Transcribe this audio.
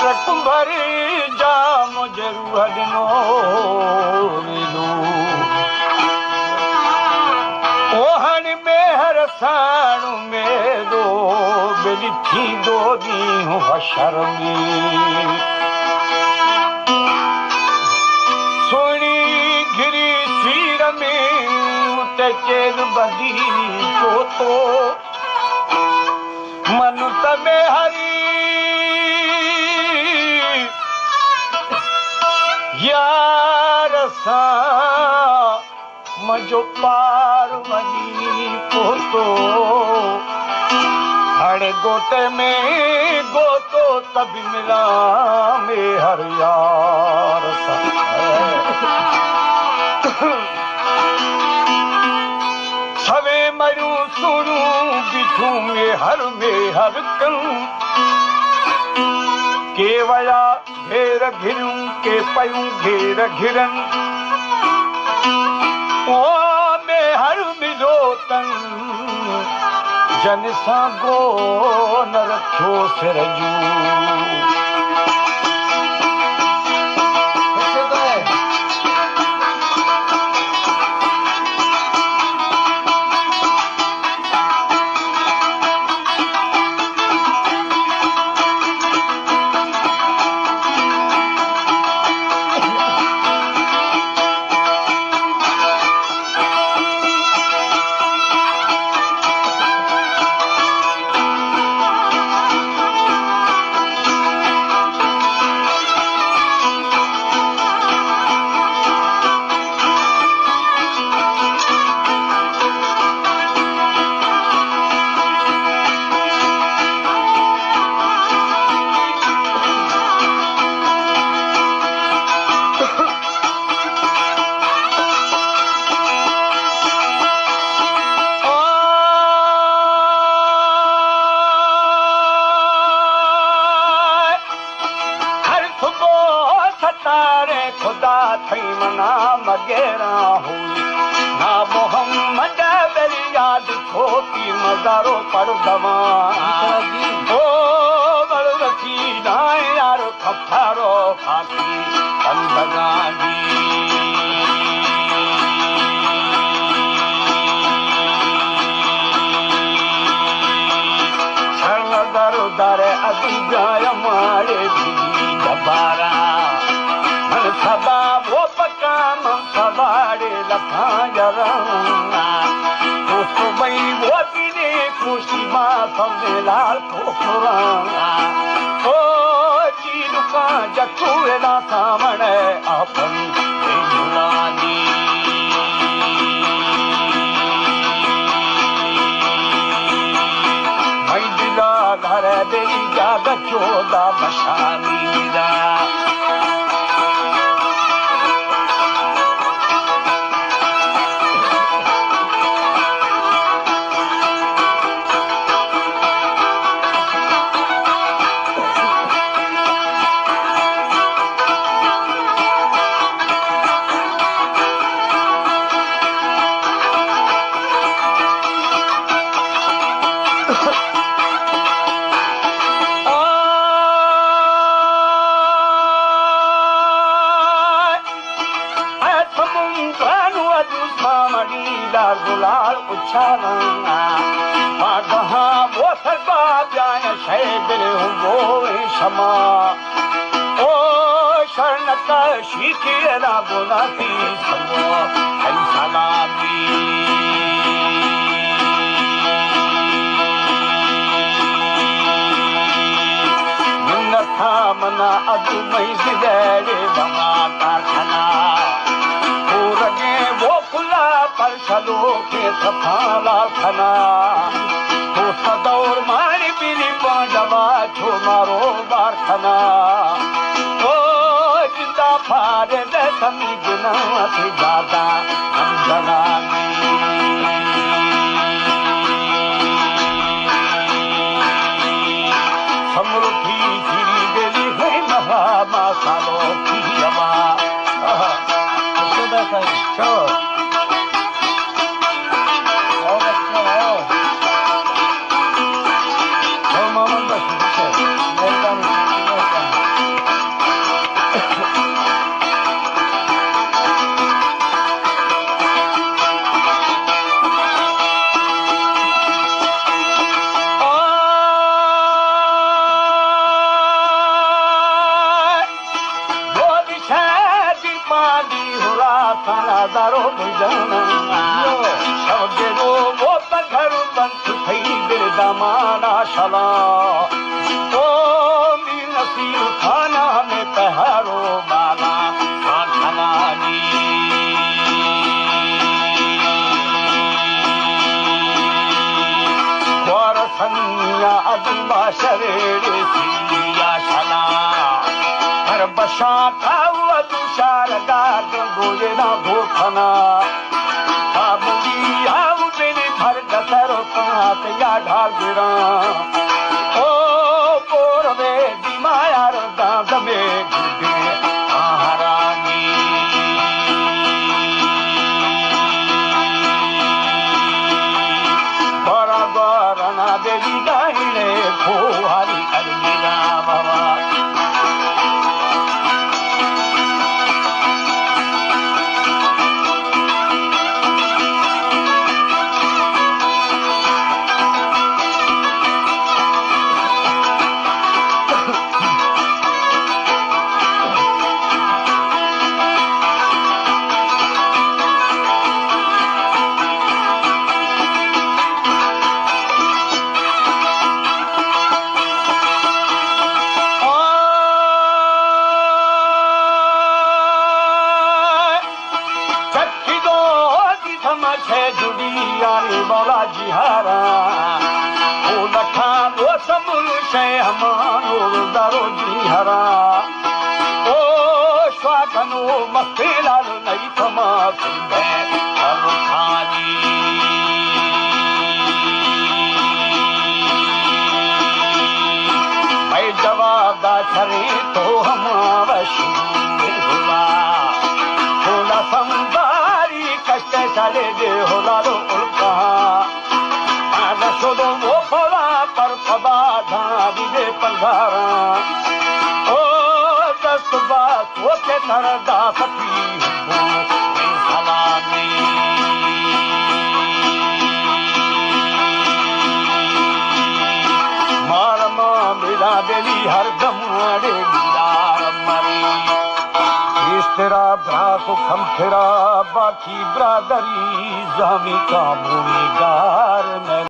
कुंभरी जाम जरूर ॾिनो ओहन में हर साणु में दो बेली थी दो ॾींहुं हशर में सोनी घिरी सीर में ते चेन बंदी पोतो मनु तमे हरी यार सा मजो पार वही पोतो हर गोते में गोतो तभी मिला में हर यार सा सवे मरू सुनू बिठू में हर कं के वया घेर घिरूं के पयूं घेर घिरन ओ में हर मिलो तन जन सा गो न रखो सिर जू बुझाना शवगेरो वो घर बंद थई बिरदामाना शला ओ मीर नसीर खाना में पहारो बाला खाना दी सनिया अदुबा शरेरे सिया शला हर बशा काव तुषार गाग गोलेना भूखना बाबुली आव मेरे भर गसर पात या ढालगिरा ओ पोरवे दिमायार दाद में गुडे आहारानी देवी गाइले भोहारी अलमीरा बाबा बोला जिहारा ओ लखा दो सबुल शे हमारो दारो जिहारा ओ स्वागनो मस्तेलाल नहीं थमा सुंदे हर खानी मैं जवाब दा छरे तो हमारा शुरू होला संबारी कष्ट चले दे होला लो सोदो वो फला पर फबा धारी दे पंधारा ओ दस्त बात वो के तरदा सकी सलामी मारमा मिला देली हर गमाड़े यार मरी इस तेरा भ्रा को खम तेरा बाकी ब्रादरी जामी का भूमिगार में